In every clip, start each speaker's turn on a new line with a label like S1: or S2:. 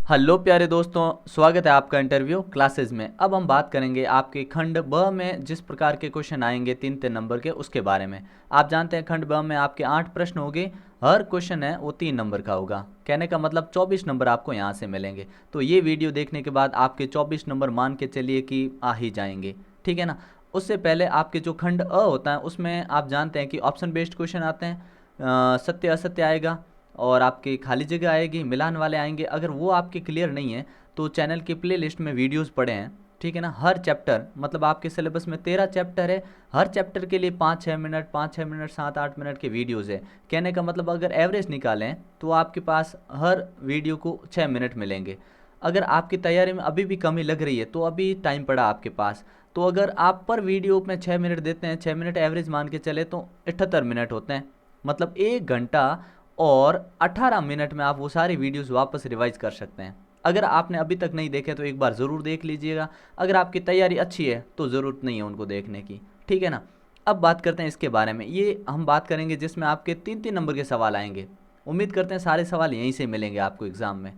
S1: Hello प्यारे दोस्तों, स्वागत है आपका इंटरव्यू क्लासेस में। अब हम बात करेंगे आपके खंड ब में जिस प्रकार के क्वेश्चन आएंगे 3-3 नंबर के, उसके बारे में। आप जानते हैं खंड ब में आपके 8 प्रश्न होंगे। हर क्वेश्चन है वो 3 नंबर का होगा। कहने का मतलब 24 नंबर आपको यहाँ से मिलेंगे। तो ये वीडियो देखने के बाद आपके 24 नंबर मान के चलिए कि आ ही जाएंगे, ठीक है ना। उससे पहले आपके जो खंड अ होता है उसमें आप जानते हैं कि ऑप्शन बेस्ड क्वेश्चन आते हैं। सत्य असत्य आएगा और आपकी खाली जगह आएगी, मिलान वाले आएंगे। अगर वो आपके क्लियर नहीं है तो चैनल की प्ले लिस्ट में वीडियोज़ पड़े हैं, ठीक है ना। हर चैप्टर मतलब आपके सिलेबस में 13 चैप्टर है। हर चैप्टर के लिए 5-6 मिनट 7-8 मिनट के वीडियोज़ है। कहने का मतलब अगर एवरेज निकालें तो आपके पास हर वीडियो को 6 मिनट मिलेंगे। अगर आपकी तैयारी में अभी भी कमी लग रही है तो अभी टाइम पड़ा आपके पास। तो अगर आप पर वीडियो में 6 मिनट देते हैं, 6 मिनट एवरेज मान के चले तो 78 मिनट होते हैं। मतलब 1 घंटा और 18 मिनट में आप वो सारी वीडियोस वापस रिवाइज कर सकते हैं। अगर आपने अभी तक नहीं देखे तो एक बार ज़रूर देख लीजिएगा। अगर आपकी तैयारी अच्छी है तो ज़रूरत नहीं है उनको देखने की, ठीक है ना। अब बात करते हैं इसके बारे में। ये हम बात करेंगे जिसमें आपके 3-3 नंबर के सवाल आएंगे। उम्मीद करते हैं सारे सवाल यहीं से मिलेंगे आपको एग्ज़ाम में,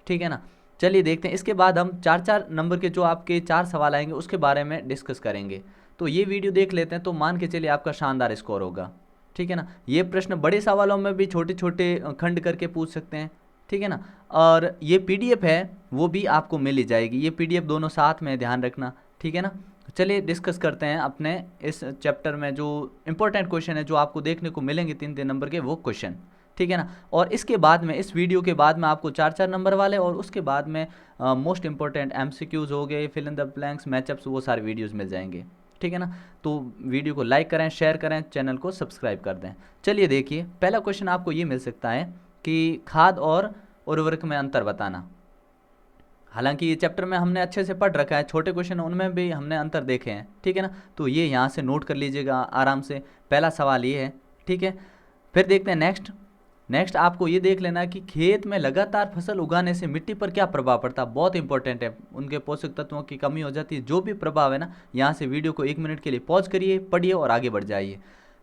S1: ठीक है ना। चलिए देखते हैं। इसके बाद हम 4-4 नंबर के जो आपके 4 सवाल आएंगे उसके बारे में डिस्कस करेंगे। तो ये वीडियो देख लेते हैं तो मान के चलिए आपका शानदार स्कोर होगा, ठीक है ना। ये प्रश्न बड़े सवालों में भी छोटे छोटे खंड करके पूछ सकते हैं, ठीक है ना। और ये पीडीएफ है वो भी आपको मिल ही जाएगी। ये पीडीएफ दोनों साथ में, ध्यान रखना, ठीक है ना। चलिए डिस्कस करते हैं अपने इस चैप्टर में जो इंपॉर्टेंट क्वेश्चन है जो आपको देखने को मिलेंगे 3-3 नंबर के, वो क्वेश्चन, ठीक है ना। और इसके बाद में, इस वीडियो के बाद में आपको 4-4 नंबर वाले और उसके बाद में मोस्ट इंपॉर्टेंट एमसीक्यूज हो गए, fill in the blanks, matchups, वो सारे वीडियोस मिल जाएंगे, ठीक है ना। तो वीडियो को लाइक करें, शेयर करें, चैनल को सब्सक्राइब कर दें। चलिए देखिए, पहला क्वेश्चन आपको ये मिल सकता है कि खाद और उर्वरक में अंतर बताना। हालांकि ये चैप्टर में हमने अच्छे से पढ़ रखा है, छोटे क्वेश्चन उनमें भी हमने अंतर देखे हैं, ठीक है ना। तो ये यहाँ से नोट कर लीजिएगा आराम से। पहला सवाल ये है, ठीक है। फिर देखते हैं नेक्स्ट। नेक्स्ट आपको ये देख लेना कि खेत में लगातार फसल उगाने से मिट्टी पर क्या प्रभाव पड़ता है। बहुत इंपॉर्टेंट है, उनके पोषक तत्वों की कमी हो जाती है। जो भी प्रभाव है ना, यहाँ से वीडियो को 1 मिनट के लिए पॉज करिए, पढ़िए और आगे बढ़ जाइए।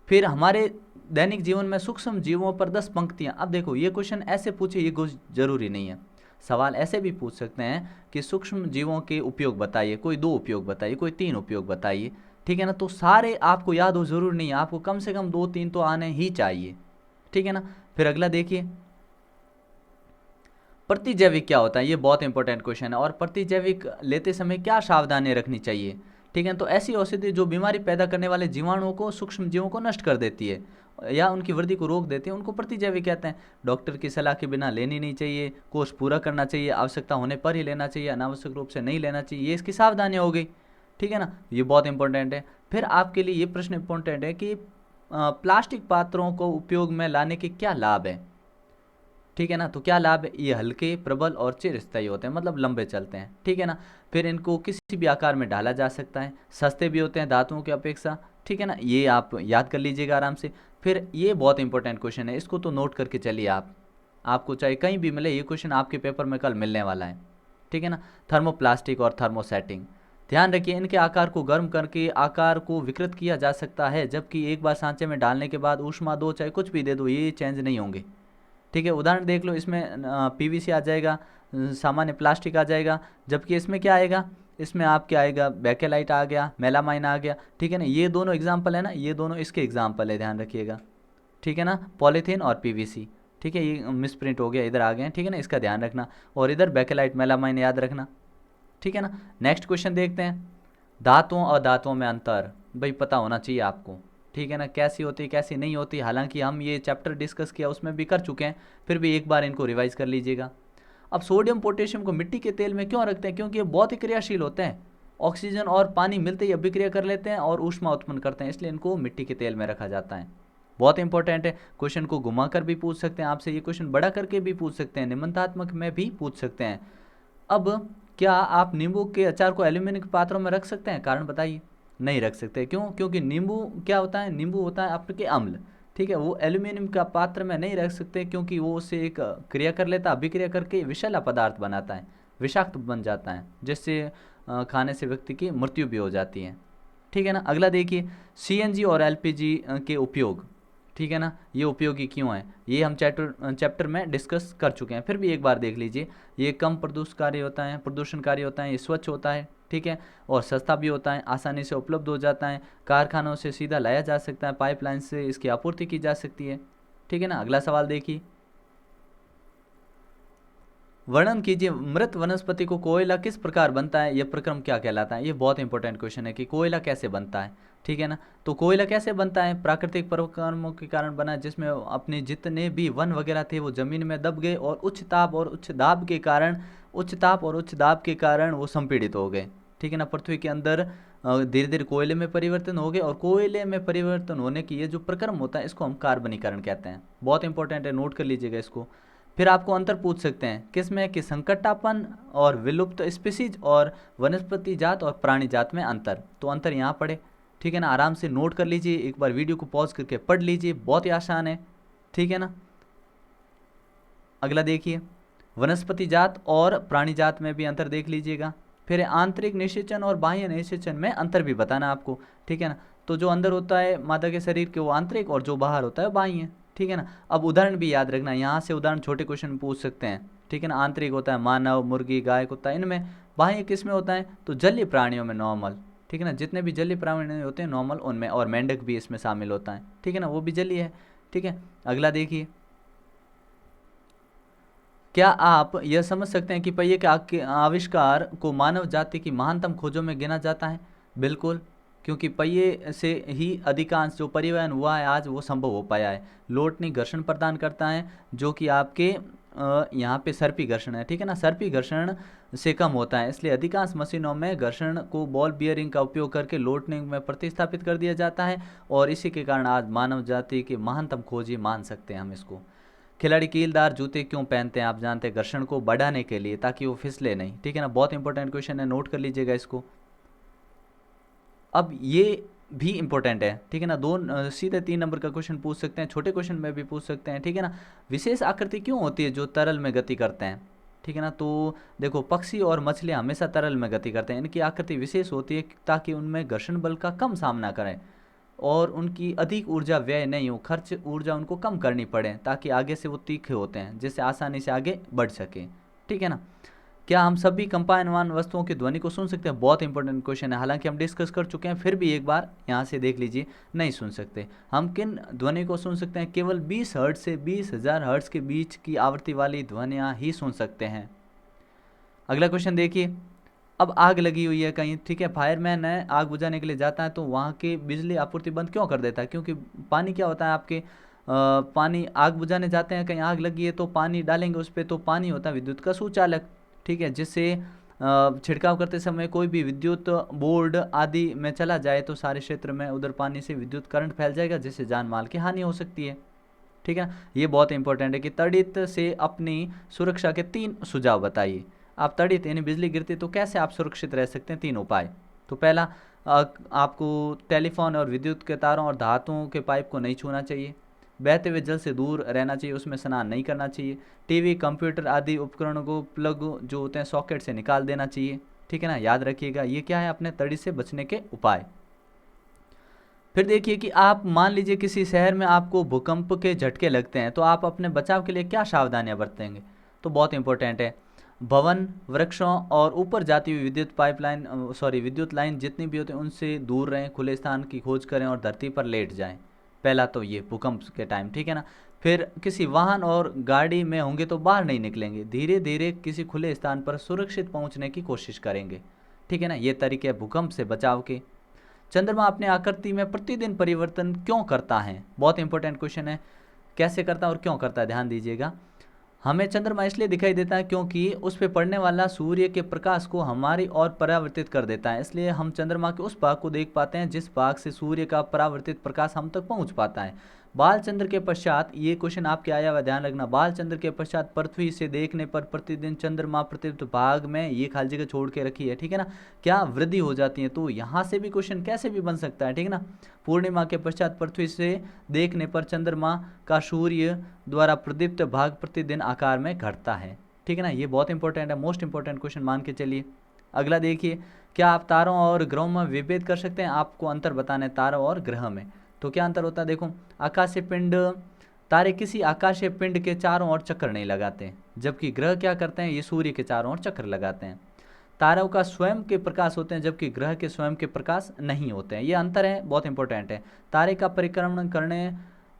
S1: फिर हमारे दैनिक जीवन में सूक्ष्म जीवों पर 10 पंक्तियाँ। अब देखो ये क्वेश्चन ऐसे पूछे, ये कुछ जरूरी नहीं है। सवाल ऐसे भी पूछ सकते हैं कि सूक्ष्म जीवों के उपयोग बताइए, कोई 2 उपयोग बताइए, कोई 3 उपयोग बताइए, ठीक है ना। तो सारे आपको याद हो जरूर नहीं है, आपको कम से कम 2-3 तो आने ही चाहिए, ठीक है ना। फिर अगला देखिए, प्रतिजैविक क्या होता है। ये बहुत इंपॉर्टेंट क्वेश्चन है। और प्रतिजैविक लेते समय क्या सावधानी रखनी चाहिए, ठीक है। तो ऐसी औषधि जो बीमारी पैदा करने वाले जीवाणुओं को, सूक्ष्म जीवों को नष्ट कर देती है या उनकी वृद्धि को रोक देती है, उनको प्रतिजैविक कहते हैं। डॉक्टर की सलाह के बिना लेनी नहीं चाहिए, कोर्स पूरा करना चाहिए, आवश्यकता होने पर ही लेना चाहिए, अनावश्यक रूप से नहीं लेना चाहिए। ये इसकी सावधानियाँ हो गई, ठीक है ना। ये बहुत इंपॉर्टेंट है। फिर आपके लिए ये प्रश्न इंपॉर्टेंट है कि प्लास्टिक पात्रों को उपयोग में लाने के क्या लाभ है, ठीक है ना। तो क्या लाभ है, ये हल्के, प्रबल और चिरस्थायी होते हैं, मतलब लंबे चलते हैं, ठीक है ना। फिर इनको किसी भी आकार में डाला जा सकता है, सस्ते भी होते हैं धातुओं की अपेक्षा, ठीक है ना। ये आप याद कर लीजिएगा आराम से। फिर ये बहुत इंपॉर्टेंट क्वेश्चन है, इसको तो नोट करके चलिए आप। आपको चाहे कहीं भी मिले, ये क्वेश्चन आपके पेपर में कल मिलने वाला है, ठीक है ना। थर्मोप्लास्टिक और थर्मोसेटिंग, ध्यान रखिए इनके आकार को गर्म करके आकार को विकृत किया जा सकता है, जबकि एक बार सांचे में डालने के बाद ऊष्मा दो चाहे कुछ भी दे दो, ये चेंज नहीं होंगे, ठीक है। उदाहरण देख लो, इसमें पीवीसी आ जाएगा, सामान्य प्लास्टिक आ जाएगा, जबकि इसमें क्या आएगा, इसमें आपके आएगा बेकेलाइट आ गया, मेलामाइन आ गया, ठीक है ना। ये दोनों एग्जाम्पल है ना, ये दोनों इसके एग्जाम्पल है, ध्यान रखिएगा, ठीक है ना। पॉलीथीन और पीवीसी, ठीक है। ये मिसप्रिंट हो गया, इधर आ गए, ठीक है ना, इसका ध्यान रखना। और इधर बेकेलाइट, मेलामाइन याद रखना, ठीक है ना। नेक्स्ट क्वेश्चन देखते हैं, धातुओं और धातुओं में अंतर। भाई पता होना चाहिए आपको, ठीक है ना, कैसी होती है कैसी नहीं होती। हालांकि हम ये चैप्टर डिस्कस किया उसमें भी कर चुके हैं, फिर भी एक बार इनको रिवाइज कर लीजिएगा। अब सोडियम पोटेशियम को मिट्टी के तेल में क्यों रखते हैं, क्योंकि ये बहुत ही क्रियाशील होते हैं। ऑक्सीजन और पानी मिलते ही अभिक्रिया कर लेते हैं और ऊष्मा उत्पन्न करते हैं, इसलिए इनको मिट्टी के तेल में रखा जाता है। बहुत इंपॉर्टेंट है। क्वेश्चन को घुमा कर भी पूछ सकते हैं आपसे, ये क्वेश्चन बड़ा करके भी पूछ सकते हैं, निबंधात्मक में भी पूछ सकते हैं। अब क्या आप नींबू के अचार को एल्यूमिनियम के पात्रों में रख सकते हैं, कारण बताइए। नहीं रख सकते, क्यों, क्योंकि नींबू क्या होता है, नींबू होता है आपके अम्ल, ठीक है। वो एल्यूमिनियम का पात्र में नहीं रख सकते क्योंकि वो उससे एक क्रिया कर लेता है, अभिक्रिया करके विषैला पदार्थ बनाता है, विषाक्त बन जाता है, जिससे खाने से व्यक्ति की मृत्यु भी हो जाती है, ठीक है ना। अगला देखिए, सीएनजी और एलपीजी के उपयोग, ठीक है ना, ये उपयोगी क्यों है, ये हम चैप्टर में डिस्कस कर चुके हैं। फिर भी एक बार देख लीजिए, ये कम प्रदूषणकारी होता है, ये स्वच्छ होता है, ठीक है, और सस्ता भी होता है, आसानी से उपलब्ध हो जाता है, कारखानों से सीधा लाया जा सकता है, पाइपलाइन से इसकी आपूर्ति की जा सकती है, ठीक है ना। अगला सवाल देखिए, वर्णन कीजिए मृत वनस्पति को कोयला किस प्रकार बनता है, यह प्रक्रम क्या कहलाता है। ये बहुत इंपॉर्टेंट क्वेश्चन है कि कोयला कैसे बनता है, ठीक है ना। तो कोयला कैसे बनता है, प्राकृतिक प्रक्रमों के कारण बना, जिसमें अपने जितने भी वन वगैरह थे वो जमीन में दब गए और उच्च ताप और उच्च दाब के कारण वो संपीड़ित हो गए, ठीक है ना। पृथ्वी के अंदर धीरे धीरे कोयले में परिवर्तन हो गए, और कोयले में परिवर्तन होने की ये जो प्रक्रम होता है इसको हम कार्बनीकरण कहते हैं। बहुत इंपॉर्टेंट है, नोट कर लीजिएगा इसको। फिर आपको अंतर पूछ सकते हैं किसमें, कि संकटापन और विलुप्त स्पीसीज और वनस्पति जात और प्राणी जात में अंतर। तो अंतर यहाँ पड़े, ठीक है ना। आराम से नोट कर लीजिए, एक बार वीडियो को पॉज करके पढ़ लीजिए, बहुत ही आसान है, ठीक है ना। अगला देखिए, वनस्पति जात और प्राणी जात में भी अंतर देख लीजिएगा। फिर आंतरिक निषेचन और बाह्य निषेचन में अंतर भी बताना आपको, ठीक है ना। तो जो अंदर होता है मादा के शरीर के वो आंतरिक, और जो बाहर होता है बाह्य, ठीक है ना। अब उदाहरण भी याद रखना, यहाँ से उदाहरण छोटे क्वेश्चन पूछ सकते हैं, ठीक है ना। आंतरिक होता है मानव, मुर्गी, गाय, कुत्ता, इनमें। बाह्य किस में होता है, तो जलीय प्राणियों में नॉर्मल, ठीक है ना। जितने भी जलीय प्राणी होते हैं नॉर्मल उनमें, और मेंढक भी इसमें शामिल होता है, ठीक है ना, वो भी जलीय है, ठीक है। अगला देखिए, क्या आप यह समझ सकते हैं कि पहिए के आविष्कार को मानव जाति की महानतम खोजों में गिना जाता है। बिल्कुल, क्योंकि पहिए से ही अधिकांश जो परिवहन हुआ है आज वो संभव हो पाया है। लोटनी घर्षण प्रदान करता है, जो कि आपके यहाँ पे सर्पी घर्षण है, ठीक है ना। सर्पी घर्षण से कम होता है, इसलिए अधिकांश मशीनों में घर्षण को बॉल बियरिंग का उपयोग करके लोटनी में प्रतिस्थापित कर दिया जाता है, और इसी के कारण आज मानव जाति की महानतम खोजी मान सकते हैं हम इसको। खिलाड़ी कीलदार जूते क्यों पहनते हैं, आप जानते हैं, घर्षण को बढ़ाने के लिए, ताकि वो फिसले नहीं, ठीक है ना। बहुत इंपॉर्टेंट क्वेश्चन है, नोट कर लीजिएगा इसको। अब ये भी इंपॉर्टेंट है, ठीक है ना। दो सीधे 3 नंबर का क्वेश्चन पूछ सकते हैं, छोटे क्वेश्चन में भी पूछ सकते हैं, ठीक है ना। विशेष आकृति क्यों होती है जो तरल में गति करते हैं, ठीक है ना। तो देखो, पक्षी और मछलियाँ हमेशा तरल में गति करते हैं, इनकी आकृति विशेष होती है ताकि उनमें घर्षण बल का कम सामना करें और उनकी अधिक ऊर्जा व्यय नहीं हो, खर्च ऊर्जा उनको कम करनी पड़े, ताकि आगे से वो तीखे होते हैं, जिससे आसानी से आगे बढ़ सके, ठीक है ना। क्या हम सभी कंपायनवान वस्तुओं की ध्वनि को सुन सकते हैं, बहुत इंपॉर्टेंट क्वेश्चन है, हालांकि हम डिस्कस कर चुके हैं, फिर भी एक बार यहाँ से देख लीजिए, नहीं सुन सकते। हम किन ध्वनि को सुन सकते हैं, केवल 20 हर्ट्ज से 20,000 हर्ट्ज के बीच की आवृत्ति वाली ध्वनियाँ ही सुन सकते हैं। अगला क्वेश्चन देखिए, अब आग लगी हुई है कहीं, ठीक है, फायरमैन है, आग बुझाने के लिए जाता है, तो वहाँ की बिजली आपूर्ति बंद क्यों कर देता है, क्योंकि पानी क्या होता है आपके, पानी, आग बुझाने जाते हैं, कहीं आग लगी है तो पानी डालेंगे उस पर, तो पानी होता है विद्युत का सुचालक, ठीक है, जिससे छिड़काव करते समय कोई भी विद्युत बोर्ड आदि में चला जाए तो सारे क्षेत्र में उधर पानी से विद्युत करंट फैल जाएगा, जिससे जान माल की हानि हो सकती है, ठीक है। ये बहुत इंपॉर्टेंट है कि तड़ित से अपनी सुरक्षा के 3 सुझाव बताइए। आप तड़ित यानी बिजली गिरती तो कैसे आप सुरक्षित रह सकते हैं, 3 उपाय। तो पहला, आपको टेलीफोन और विद्युत के तारों और धातुओं के पाइप को नहीं छूना चाहिए, बहते हुए जल से दूर रहना चाहिए, उसमें स्नान नहीं करना चाहिए, टीवी, कंप्यूटर आदि उपकरणों को प्लग जो होते हैं सॉकेट से निकाल देना चाहिए, ठीक है ना। याद रखिएगा, ये क्या है, अपने तड़ी से बचने के उपाय। फिर देखिए कि आप मान लीजिए किसी शहर में आपको भूकंप के झटके लगते हैं, तो आप अपने बचाव के लिए क्या सावधानियां बरतेंगे। तो बहुत इंपॉर्टेंट है, भवन, वृक्षों और ऊपर जाती हुई विद्युत लाइन जितनी भी होती हैं उनसे दूर रहें, खुले स्थान की खोज करें और धरती पर लेट जाएं। पहला तो ये भूकंप के टाइम, ठीक है ना। फिर किसी वाहन और गाड़ी में होंगे तो बाहर नहीं निकलेंगे, धीरे धीरे किसी खुले स्थान पर सुरक्षित पहुंचने की कोशिश करेंगे, ठीक है ना। ये तरीके भूकंप से बचाव के। चंद्रमा अपने आकृति में प्रतिदिन परिवर्तन क्यों करता है, बहुत इंपॉर्टेंट क्वेश्चन है, कैसे करता है और क्यों करता है, ध्यान दीजिएगा। हमें चंद्रमा इसलिए दिखाई देता है क्योंकि उस पर पड़ने वाला सूर्य के प्रकाश को हमारी ओर परावर्तित कर देता है, इसलिए हम चंद्रमा के उस भाग को देख पाते हैं जिस भाग से सूर्य का परावर्तित प्रकाश हम तक पहुंच पाता है। बालचंद्र के पश्चात, ये क्वेश्चन आपके आया हुआ, ध्यान रखना, बालचंद्र के पश्चात पृथ्वी से देखने पर प्रतिदिन चंद्रमा प्रतिदिन भाग में ये खाली जगह छोड़ के रखी है, ठीक है ना, क्या वृद्धि हो जाती है। तो यहाँ से भी क्वेश्चन कैसे भी बन सकता है, ठीक है ना। पूर्णिमा के पश्चात पृथ्वी से देखने पर चंद्रमा का सूर्य द्वारा प्रदीप्त भाग प्रतिदिन आकार में घटता है, ठीक है ना। ये बहुत इंपॉर्टेंट है, मोस्ट इंपॉर्टेंट क्वेश्चन मान के चलिए। अगला देखिए, क्या आप तारों और ग्रहों में विभेद कर सकते हैं, आपको अंतर बताना है तारों और ग्रह में। तो क्या अंतर होता है देखो, आकाशीय पिंड, तारे किसी आकाशीय पिंड के चारों ओर चक्कर नहीं लगाते, जबकि ग्रह क्या करते हैं, ये सूर्य के चारों ओर चक्कर लगाते हैं। तारों का स्वयं के प्रकाश होते हैं, जबकि ग्रह के स्वयं के प्रकाश नहीं होते हैं। ये अंतर है, बहुत इंपॉर्टेंट है। तारे का परिक्रमण करने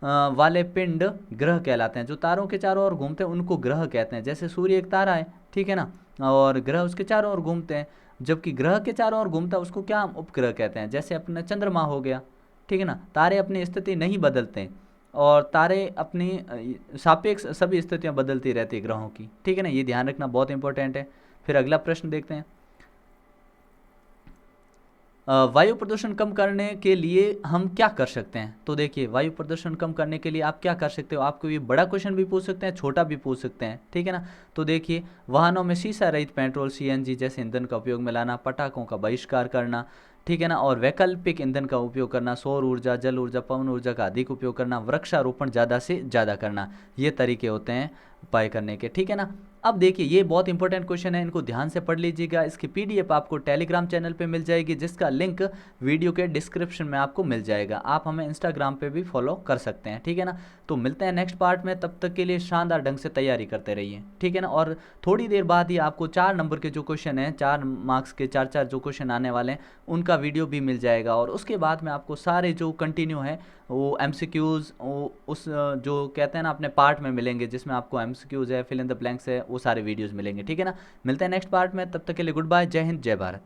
S1: वाले पिंड ग्रह कहलाते हैं। जो तारों के चारों ओर घूमते हैं उनको ग्रह कहते हैं। जैसे सूर्य एक तारा है, ठीक है ना, और ग्रह उसके चारों ओर घूमते हैं, जबकि ग्रह के चारों ओर घूमता है उसको क्या हम उपग्रह कहते हैं। जैसे अपना चंद्रमा हो गया, ठीक है ना, तारे अपनी स्थिति नहीं बदलते हैं, और तारे अपनी सापेक्ष सभी स्थितियाँ बदलती रहती है ग्रहों की, ठीक है ना, ये ध्यान रखना बहुत इंपॉर्टेंट है। फिर अगला प्रश्न देखते हैं, वायु प्रदूषण कम करने के लिए हम क्या कर सकते हैं। तो देखिए, वायु प्रदूषण कम करने के लिए आप क्या कर सकते हो, आपको ये बड़ा क्वेश्चन भी पूछ सकते हैं, छोटा भी पूछ सकते हैं, ठीक है ना। तो देखिए, वाहनों में शीशा रहित पेट्रोल सीएनजी जैसे ईंधन का उपयोग में लाना, पटाखों का बहिष्कार करना, ठीक है ना, और वैकल्पिक ईंधन का उपयोग करना, सौर ऊर्जा, जल ऊर्जा, पवन ऊर्जा का अधिक उपयोग करना, वृक्षारोपण ज़्यादा से ज़्यादा करना, ये तरीके होते हैं उपाय करने के, ठीक है ना। अब देखिए, ये बहुत इंपॉर्टेंट क्वेश्चन है, इनको ध्यान से पढ़ लीजिएगा। इसकी पीडीएफ आपको टेलीग्राम चैनल पे मिल जाएगी, जिसका लिंक वीडियो के डिस्क्रिप्शन में आपको मिल जाएगा। आप हमें इंस्टाग्राम पे भी फॉलो कर सकते हैं, ठीक है ना। तो मिलते हैं नेक्स्ट पार्ट में, तब तक के लिए शानदार ढंग से तैयारी करते रहिए, ठीक है ना। और थोड़ी देर बाद ही आपको 4 नंबर के जो क्वेश्चन हैं, 4 मार्क्स के 4 जो क्वेश्चन आने वाले हैं, उनका वीडियो भी मिल जाएगा। और उसके बाद में आपको सारे जो कंटिन्यू है वो एमसीक्यूज़, उस जो कहते हैं ना अपने पार्ट में मिलेंगे, जिसमें आपको एमसीक्यूज़ है, फिल इन द ब्लैंक्स है, वो सारे वीडियोस मिलेंगे, ठीक है ना। मिलते हैं नेक्स्ट पार्ट में, तब तक के लिए गुड बाय, जय हिंद, जय भारत।